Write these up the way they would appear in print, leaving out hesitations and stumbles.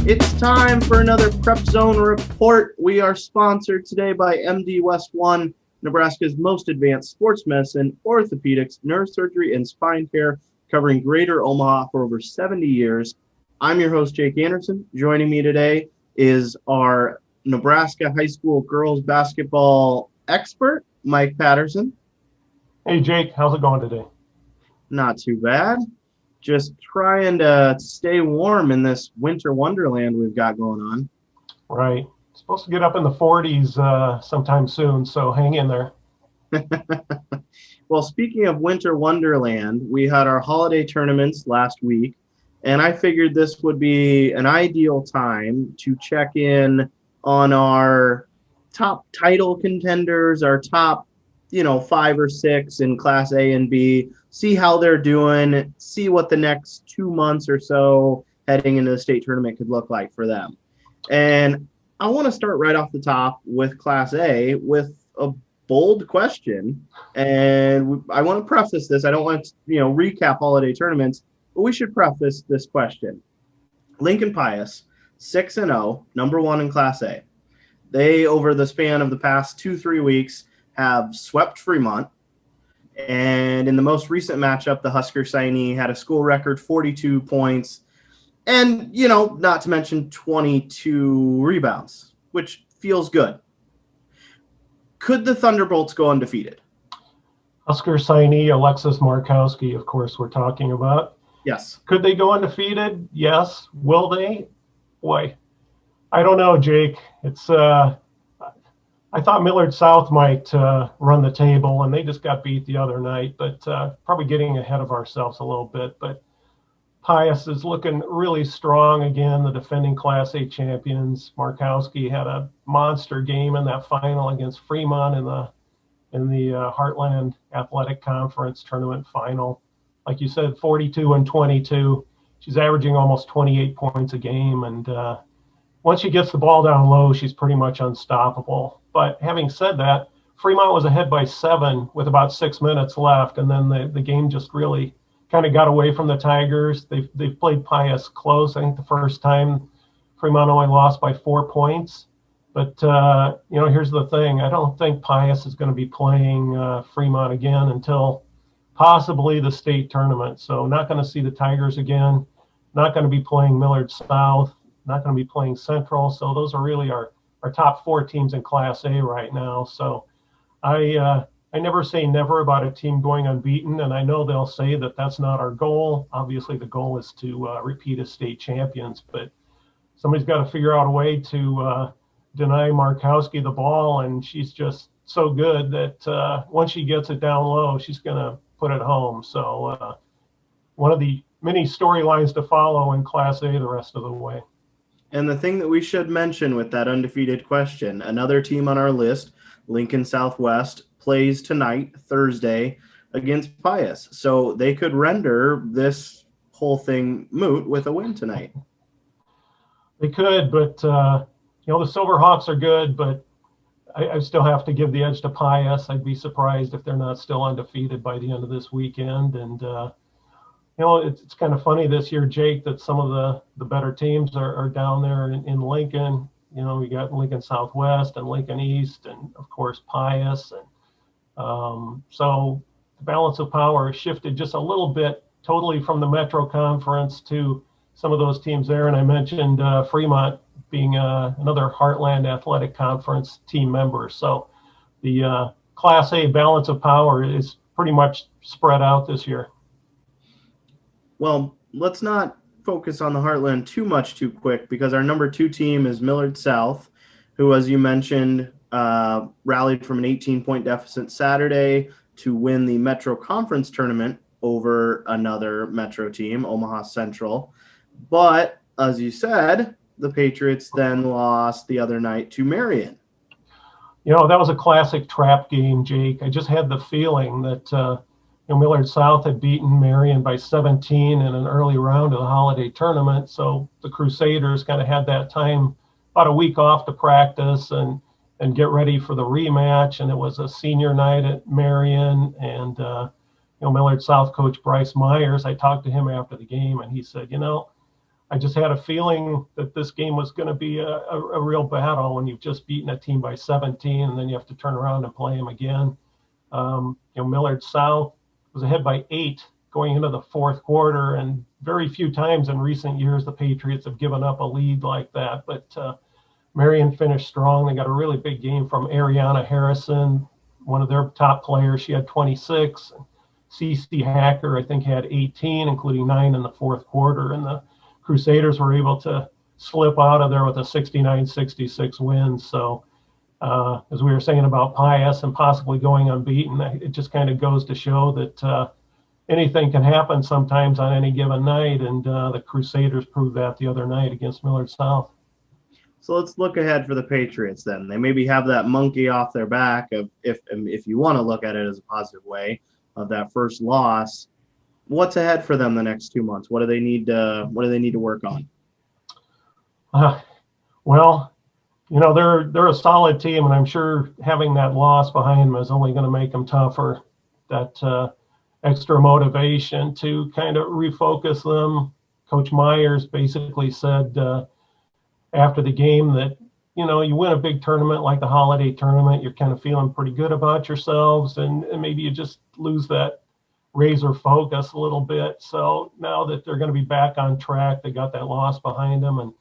It's time for another Prep Zone report. We are sponsored today by MD West One, Nebraska's most advanced sports medicine, orthopedics, neurosurgery, and spine care, covering Greater Omaha for over 70 years. I'm your host, Jake Anderson. Joining me today is our Nebraska high school girls basketball expert, Mike Patterson. Hey, Jake, how's it going today? Not too bad. Just trying to stay warm in this winter wonderland we've got going on. Right. It's supposed to get up in the 40s sometime soon, so hang in there. Well, speaking of winter wonderland, we had our holiday tournaments last week, and I figured this would be an ideal time to check in on our top title contenders, our top 5 or 6 in Class A and B, see how they're doing, see what the next 2 months or so heading into the state tournament could look like for them. And I want to start right off the top with Class A with a bold question. And I want to preface this. I don't want to, recap holiday tournaments, but we should preface this question. Lincoln Pius, 6-0, number 1 in Class A. They, over the span of the past 2-3 weeks, have swept Fremont, and in the most recent matchup, the Husker signee had a school record 42 points, and not to mention 22 rebounds, which feels good. Could the Thunderbolts go undefeated? Husker signee Alexis Markowski, of course, we're talking about. Yes. Could they go undefeated? Yes. Will they? Boy, I don't know, Jake. It's I thought Millard South might run the table, and they just got beat the other night, but probably getting ahead of ourselves a little bit. But Pius is looking really strong again, the defending Class A champions. Markowski had a monster game in that final against Fremont in the Heartland Athletic Conference tournament final. Like you said, 42 and 22. She's averaging almost 28 points a game, and once she gets the ball down low, she's pretty much unstoppable. But having said that, Fremont was ahead by 7 with about 6 minutes left, and then the game just really kind of got away from the Tigers. They've played Pius close. I think the first time Fremont only lost by 4 points. But here's the thing: I don't think Pius is going to be playing Fremont again until possibly the state tournament. So not going to see the Tigers again. Not going to be playing Millard South. Not going to be playing Central. So those are really our top 4 teams in Class A right now. So I never say never about a team going unbeaten, and I know they'll say that that's not our goal. Obviously, the goal is to repeat as state champions, but somebody's got to figure out a way to deny Markowski the ball, and she's just so good that once she gets it down low, she's going to put it home. So one of the many storylines to follow in Class A the rest of the way. And the thing that we should mention with that undefeated question, another team on our list, Lincoln Southwest, plays tonight, Thursday, against Pius. So they could render this whole thing moot with a win tonight. They could, but, the Silverhawks are good, but I still have to give the edge to Pius. I'd be surprised if they're not still undefeated by the end of this weekend. And, it's kind of funny this year, Jake, that some of the better teams are down there in Lincoln. We got Lincoln Southwest and Lincoln East and, of course, Pius. And so the balance of power has shifted just a little bit totally from the Metro Conference to some of those teams there. And I mentioned Fremont being another Heartland Athletic Conference team member. So the Class A balance of power is pretty much spread out this year. Well, let's not focus on the Heartland too much too quick, because our number 2 team is Millard South, who, as you mentioned, rallied from an 18-point deficit Saturday to win the Metro Conference tournament over another Metro team, Omaha Central. But, as you said, the Patriots then lost the other night to Marion. That was a classic trap game, Jake. I just had the feeling that Millard South had beaten Marion by 17 in an early round of the holiday tournament. So the Crusaders kind of had that time, about a week off to practice and get ready for the rematch. And it was a senior night at Marion. And, Millard South coach Bryce Myers, I talked to him after the game, and he said, I just had a feeling that this game was going to be a real battle when you've just beaten a team by 17 and then you have to turn around and play them again. Millard South was ahead by 8 going into the fourth quarter, and very few times in recent years the Patriots have given up a lead like that. But Marion finished strong. They got a really big game from Ariana Harrison, one of their top players. She had 26. CC Hacker, I think, had 18, including 9 in the fourth quarter. And the Crusaders were able to slip out of there with a 69-66 win. So as we were saying about Pius and possibly going unbeaten, it just kind of goes to show that anything can happen sometimes on any given night. And the Crusaders proved that the other night against Millard South. So let's look ahead for the Patriots then. They maybe have that monkey off their back of, if you want to look at it as a positive way, of that first loss. What's ahead for them the next 2 months? What do they need to work on? Well, they're a solid team, and I'm sure having that loss behind them is only going to make them tougher. That extra motivation to kind of refocus them. Coach Myers basically said after the game that, you win a big tournament like the holiday tournament, you're kind of feeling pretty good about yourselves, and maybe you just lose that razor focus a little bit. So now that they're going to be back on track, they got that loss behind them. And,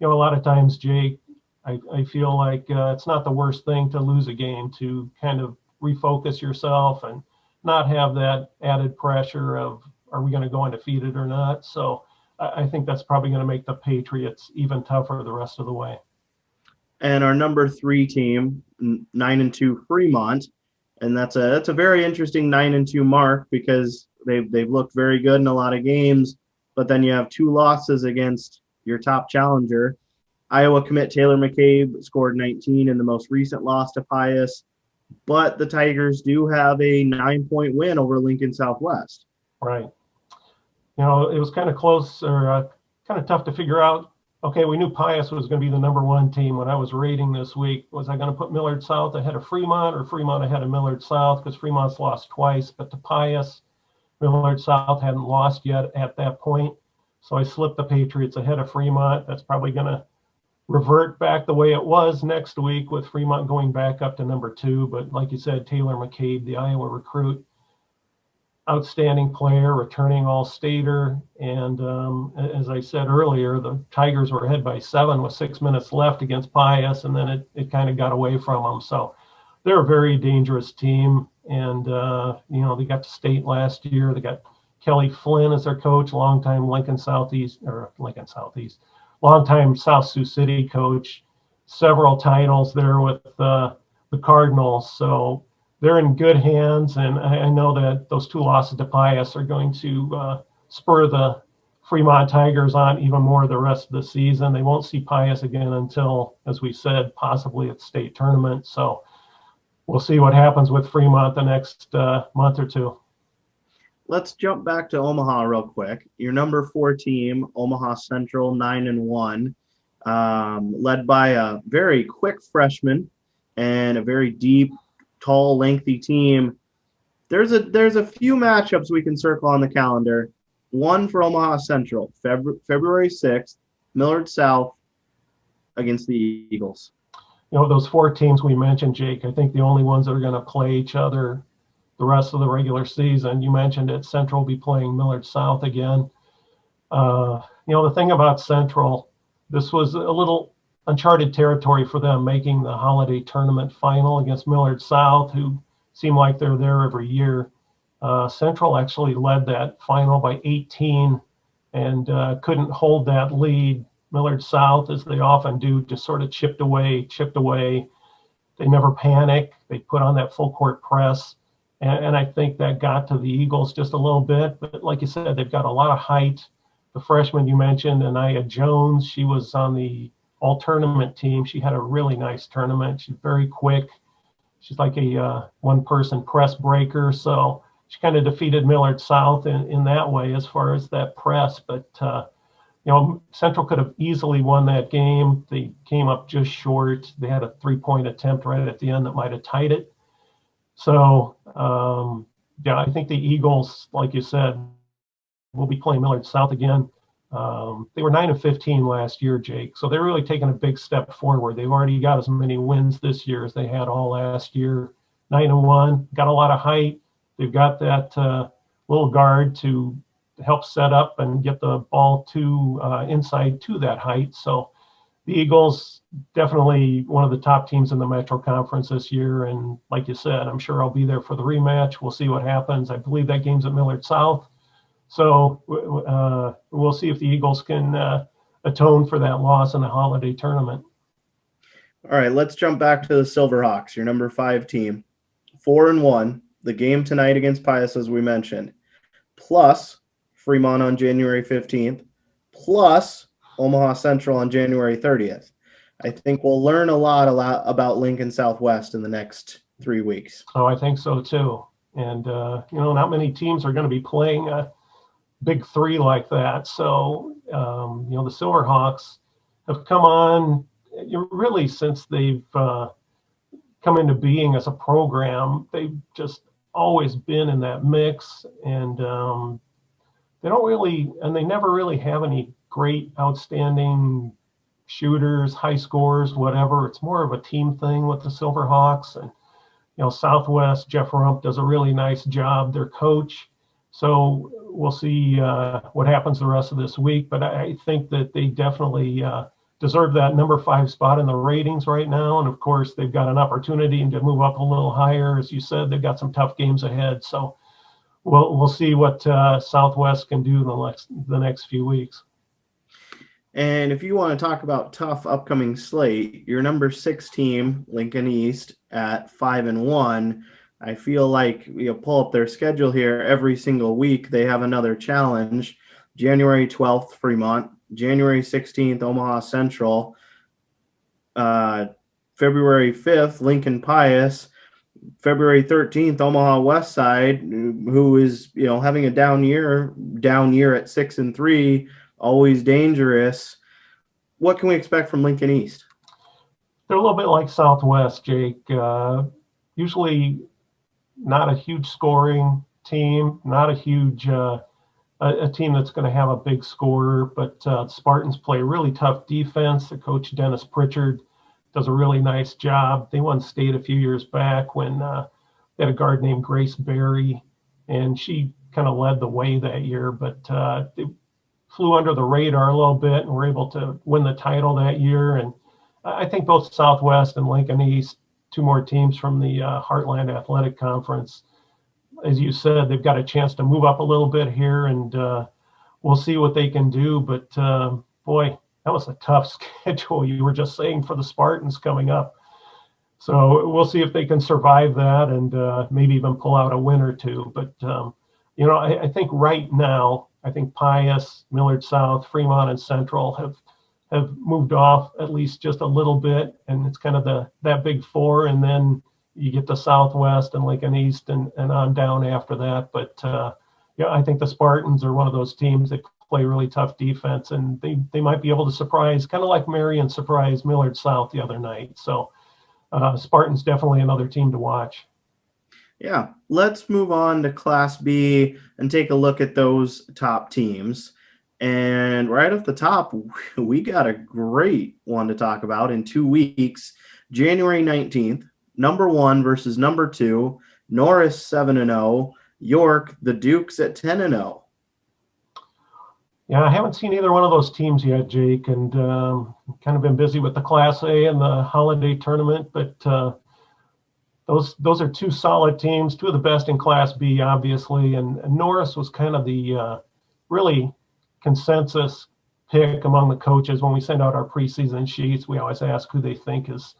a lot of times, Jake, I feel like it's not the worst thing to lose a game, to kind of refocus yourself and not have that added pressure of, are we going to go undefeated or not? So I think that's probably going to make the Patriots even tougher the rest of the way. And our number 3 team, 9-2 Fremont, and that's a very interesting 9-2 mark because they've looked very good in a lot of games, but then you have 2 losses against your top challenger. Iowa commit Taylor McCabe scored 19 in the most recent loss to Pius, but the Tigers do have a 9-point win over Lincoln Southwest. Right. It was kind of close, or kind of tough to figure out. Okay, we knew Pius was going to be the number 1 team. When I was rating this week, was I going to put Millard South ahead of Fremont, or Fremont ahead of Millard South? Because Fremont's lost twice, but to Pius, Millard South hadn't lost yet at that point. So I slipped the Patriots ahead of Fremont. That's probably going to revert back the way it was next week, with Fremont going back up to number 2. But like you said, Taylor McCabe, the Iowa recruit, outstanding player, returning all-stater. And as I said earlier, the Tigers were ahead by 7 with 6 minutes left against Pius, and then it kind of got away from them. So they're a very dangerous team. And, they got to state last year. They got Kelly Flynn as their coach, longtime longtime South Sioux City coach, several titles there with the Cardinals. So they're in good hands, and I know that those 2 losses to Pius are going to spur the Fremont Tigers on even more the rest of the season. They won't see Pius again until, as we said, possibly at state tournament. So we'll see what happens with Fremont the next month or 2. Let's jump back to Omaha real quick. Your number 4 team, Omaha Central, 9-1, led by a very quick freshman and a very deep, tall, lengthy team. There's a few matchups we can circle on the calendar. One for Omaha Central, February 6th, Millard South against the Eagles. Those 4 teams we mentioned, Jake, I think the only ones that are going to play each other the rest of the regular season. You mentioned it, Central will be playing Millard South again. The thing about Central, this was a little uncharted territory for them, making the holiday tournament final against Millard South, who seem like they're there every year. Central actually led that final by 18 and couldn't hold that lead. Millard South, as they often do, just sort of chipped away. They never panic. They put on that full court press. And I think that got to the Eagles just a little bit. But like you said, they've got a lot of height. The freshman you mentioned, Anaya Jones, she was on the all-tournament team. She had a really nice tournament. She's very quick. She's like a one-person press breaker. So she kind of defeated Millard South in that way as far as that press. But, Central could have easily won that game. They came up just short. They had a 3-point attempt right at the end that might have tied it. So, I think the Eagles, like you said, will be playing Millard South again. They were 9-15 last year, Jake. So they're really taking a big step forward. They've already got as many wins this year as they had all last year. 9-1, got a lot of height. They've got that little guard to help set up and get the ball to inside to that height. So the Eagles, definitely one of the top teams in the Metro Conference this year. And like you said, I'm sure I'll be there for the rematch. We'll see what happens. I believe that game's at Millard South. So we'll see if the Eagles can atone for that loss in the holiday tournament. All right, let's jump back to the Silverhawks, your number 5 team. 4-1. The game tonight against Pius, as we mentioned, plus Fremont on January 15th, plus Omaha Central on January 30th. I think we'll learn a lot about Lincoln Southwest in the next 3 weeks. Oh, I think so too. And, not many teams are going to be playing a big 3 like that. So, the Silverhawks have come on really since they've come into being as a program. They've just always been in that mix, and they never really have any great, outstanding shooters, high scorers, whatever. It's more of a team thing with the Silverhawks. And, Southwest, Jeff Rump does a really nice job, their coach. So we'll see what happens the rest of this week. But I think that they definitely deserve that number 5 spot in the ratings right now. And of course, they've got an opportunity to move up a little higher. As you said, they've got some tough games ahead. So we'll see what Southwest can do the next few weeks. And if you want to talk about tough upcoming slate, your number 6 team, Lincoln East, at 5-1. I feel like you pull up their schedule here every single week. They have another challenge. January 12th, Fremont. January 16th, Omaha Central. February 5th, Lincoln Pius. February 13th, Omaha West Side, who is having a down year at 6-3. Always dangerous. What can we expect from Lincoln East? They're a little bit like Southwest, Jake. Usually not a huge scoring team, not a huge a team that's going to have a big scorer, but Spartans play a really tough defense. The coach, Dennis Pritchard, does a really nice job. They won state a few years back when they had a guard named Grace Berry, and she kind of led the way that year, but they flew under the radar a little bit and were able to win the title that year. And I think both Southwest and Lincoln East, 2 more teams from the Heartland Athletic Conference, as you said, they've got a chance to move up a little bit here, and we'll see what they can do. But boy, that was a tough schedule you were just saying for the Spartans coming up. So we'll see if they can survive that and maybe even pull out a win or 2. But, I think right now, I think Pius, Millard South, Fremont, and Central have moved off at least just a little bit, and it's kind of that big 4, and then you get the Southwest and Lincoln East and on down after that. But I think the Spartans are one of those teams that play really tough defense, and they might be able to surprise, kind of like Marion surprised Millard South the other night. So Spartans definitely another team to watch. Yeah, let's move on to Class B and take a look at those top teams. And right off the top, we got a great one to talk about in 2 weeks. January 19th, number 1 versus number 2, Norris 7-0, York, the Dukes at 10-0. Yeah, I haven't seen either one of those teams yet, Jake, and kind of been busy with the Class A and the holiday tournament, but those are 2 solid teams, 2 of the best in Class B, obviously, and Norris was kind of the really consensus pick among the coaches. When we send out our preseason sheets, we always ask who they think is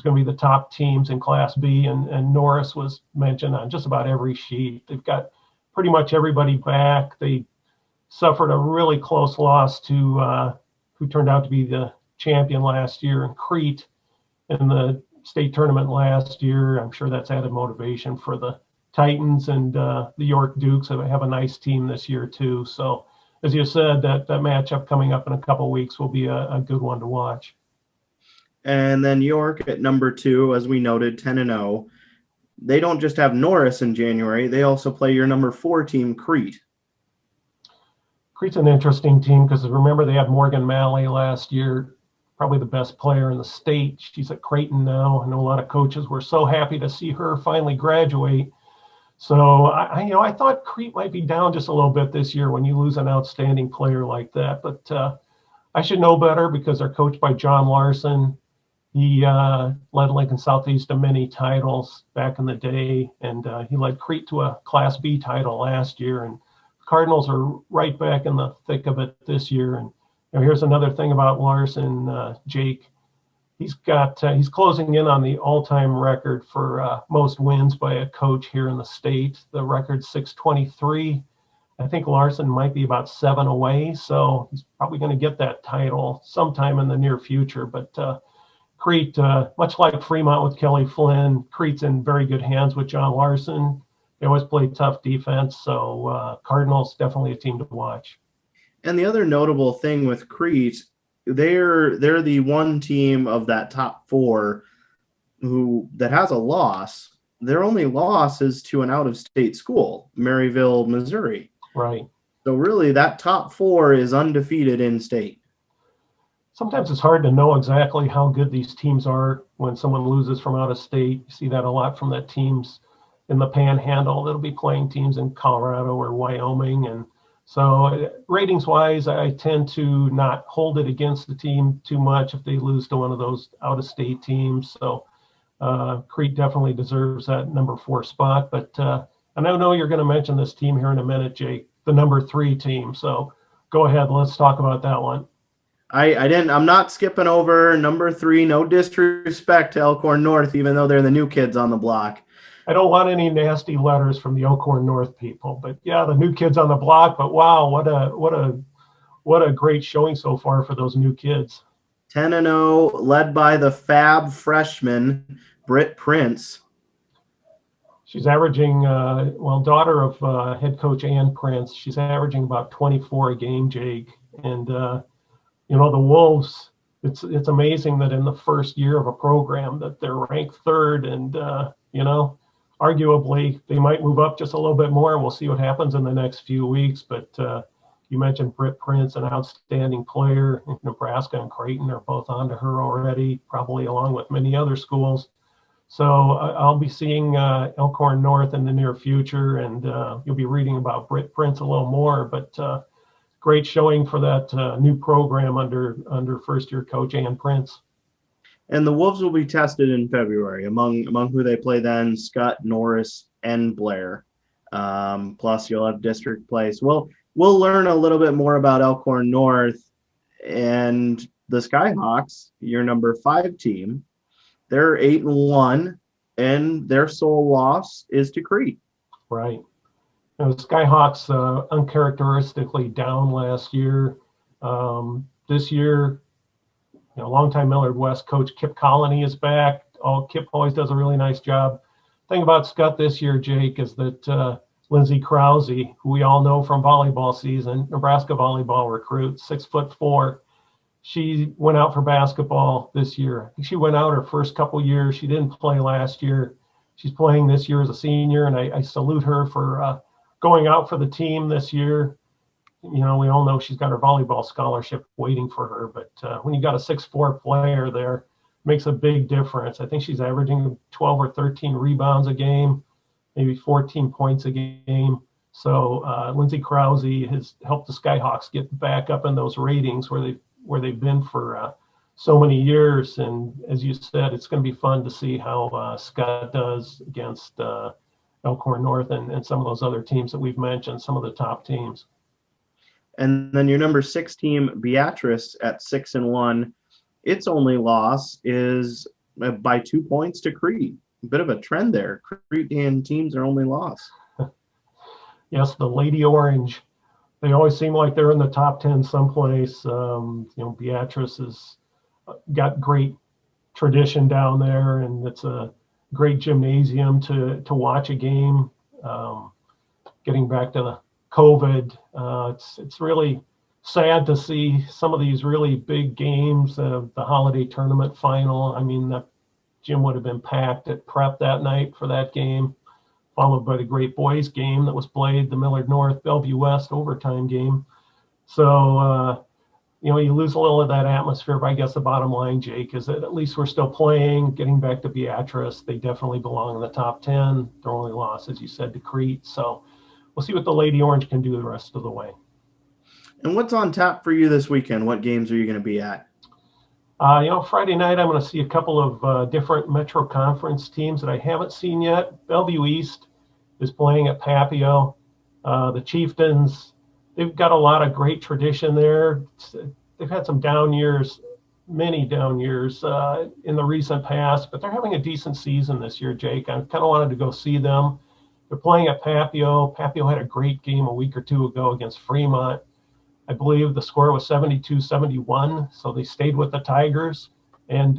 going to be the top teams in Class B, and Norris was mentioned on just about every sheet. They've got pretty much everybody back. They suffered a really close loss to who turned out to be the champion last year in Crete in the state tournament last year. I'm sure that's added motivation for the Titans, and the York Dukes have a nice team this year too. So as you said, that matchup coming up in a couple of weeks will be a good one to watch. And then York at number 2, as we noted, 10-0. They don't just have Norris in January. They also play your number 4 team, Crete. Crete's an interesting team because remember they had Morgan Malley last year, probably the best player in the state. She's at Creighton now. I know a lot of coaches were so happy to see her finally graduate. So I thought Crete might be down just a little bit this year when you lose an outstanding player like that. But I should know better because they're coached by John Larson. He led Lincoln Southeast to many titles back in the day, and he led Crete to a Class B title last year. And the Cardinals are right back in the thick of it this year. And here's another thing about Larson, Jake. He's closing in on the all-time record for most wins by a coach here in the state. The record's 623. I think Larson might be about 7 away, so he's probably going to get that title sometime in the near future. But Crete, much like Fremont with Kelly Flynn, Crete's in very good hands with John Larson. They always play tough defense, so Cardinals definitely a team to watch. And the other notable thing with Crete, they're the one team of that top 4 that has a loss. Their only loss is to an out-of-state school, Maryville, Missouri. Right. So really, that top 4 is undefeated in state. Sometimes it's hard to know exactly how good these teams are when someone loses from out of state. You see that a lot from the teams in the Panhandle that'll be playing teams in Colorado or Wyoming. And so ratings-wise, I tend to not hold it against the team too much if they lose to one of those out-of-state teams. So Crete definitely deserves that number 4 spot. But I know you're going to mention this team here in a minute, Jake, the number 3 team. So go ahead, let's talk about that one. I'm not skipping over number 3. No disrespect to Elkhorn North, even though they're the new kids on the block. I don't want any nasty letters from the Elkhorn North people, but yeah, the new kids on the block. But wow, what a great showing so far for those new kids. 10-0, led by the fab freshman Britt Prince. She's averaging, daughter of head coach Ann Prince. She's averaging about 24 a game, Jake. And the Wolves. It's amazing that in the first year of a program that they're ranked 3rd, and arguably they might move up just a little bit more. We'll see what happens in the next few weeks. But you mentioned Britt Prince, an outstanding player. Nebraska and Creighton are both onto her already, probably along with many other schools. So I'll be seeing Elkhorn North in the near future, and you'll be reading about Britt Prince a little more. But great showing for that new program under first-year coach Ann Prince. And the Wolves will be tested in February among who they play then: Scott, Norris, and Blair. Plus, you'll have district play. So we'll learn a little bit more about Elkhorn North and the Skyhawks, your number 5 team. They're 8-1, and their sole loss is to Crete. Right. The Skyhawks uncharacteristically down last year. This year, longtime Millard West coach Kip Colony is back. Kip always does a really nice job. Thing about Scott this year, Jake, is that Lindsay Krause, who we all know from volleyball season, Nebraska volleyball recruit, 6'4", she went out for basketball this year. I think she went out her first couple years. She didn't play last year. She's playing this year as a senior, and I salute her for going out for the team this year. We all know she's got her volleyball scholarship waiting for her, but when you got a 6'4" player there, it makes a big difference. I think she's averaging 12 or 13 rebounds a game, maybe 14 points a game. So Lindsay Krause has helped the Skyhawks get back up in those ratings where they've been for so many years. And as you said, it's going to be fun to see how Scott does against Elkhorn North and some of those other teams that we've mentioned, some of the top teams. And then your number 6 team, Beatrice, at 6-1. Its only loss is by 2 points to Crete. A bit of a trend there. Cretan teams are only loss. Yes, the Lady Orange. They always seem like they're in the top 10 someplace. Beatrice has got great tradition down there, and it's a great gymnasium to watch a game. Getting back to the COVID, it's really sad to see some of these really big games, the holiday tournament final. I mean, that gym would have been packed at prep that night for that game, followed by the great boys game that was played, the Millard North Bellevue West overtime game. So, you lose a little of that atmosphere, but I guess the bottom line, Jake, is that at least we're still playing, getting back to Beatrice. They definitely belong in the top 10. Their only loss, as you said, to Crete. So we'll see what the Lady Orange can do the rest of the way. And what's on tap for you this weekend? What games are you going to be at? Friday night, I'm going to see a couple of different Metro Conference teams that I haven't seen yet. Bellevue East is playing at Papio. The Chieftains, they've got a lot of great tradition there. They've had some down years, many down years in the recent past, but they're having a decent season this year, Jake. I kind of wanted to go see them. They're playing at Papio. Papio had a great game a week or two ago against Fremont. I believe the score was 72-71, so they stayed with the Tigers. And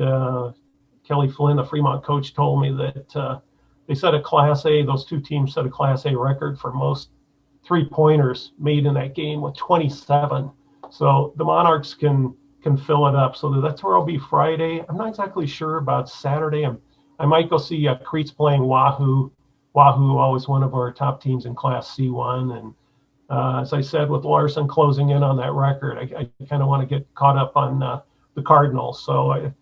Kelly Flynn, the Fremont coach, told me that they set a Class A, those two teams set a Class A record for most three-pointers made in that game with 27. So the Monarchs can fill it up. So that's where I'll be Friday. I'm not exactly sure about Saturday. I might go see Crete's playing Wahoo. Wahoo, always one of our top teams in Class C1. And as I said, with Larson closing in on that record, I kind of want to get caught up on the Cardinals. So I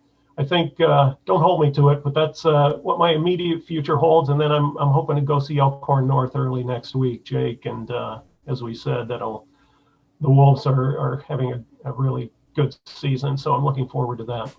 think, don't hold me to it, but that's what my immediate future holds. And then I'm hoping to go see Elkhorn North early next week, Jake. And as we said, the Wolves are having a really good season. So I'm looking forward to that.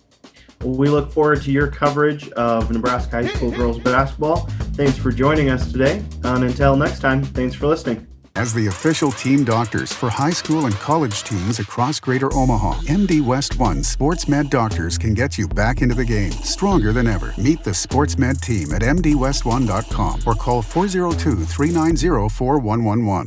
We look forward to your coverage of Nebraska High School girls basketball. Thanks for joining us today. And until next time, thanks for listening. As the official team doctors for high school and college teams across Greater Omaha, MD West One Sports Med Doctors can get you back into the game stronger than ever. Meet the Sports Med team at mdwest1.com or call 402-390-4111.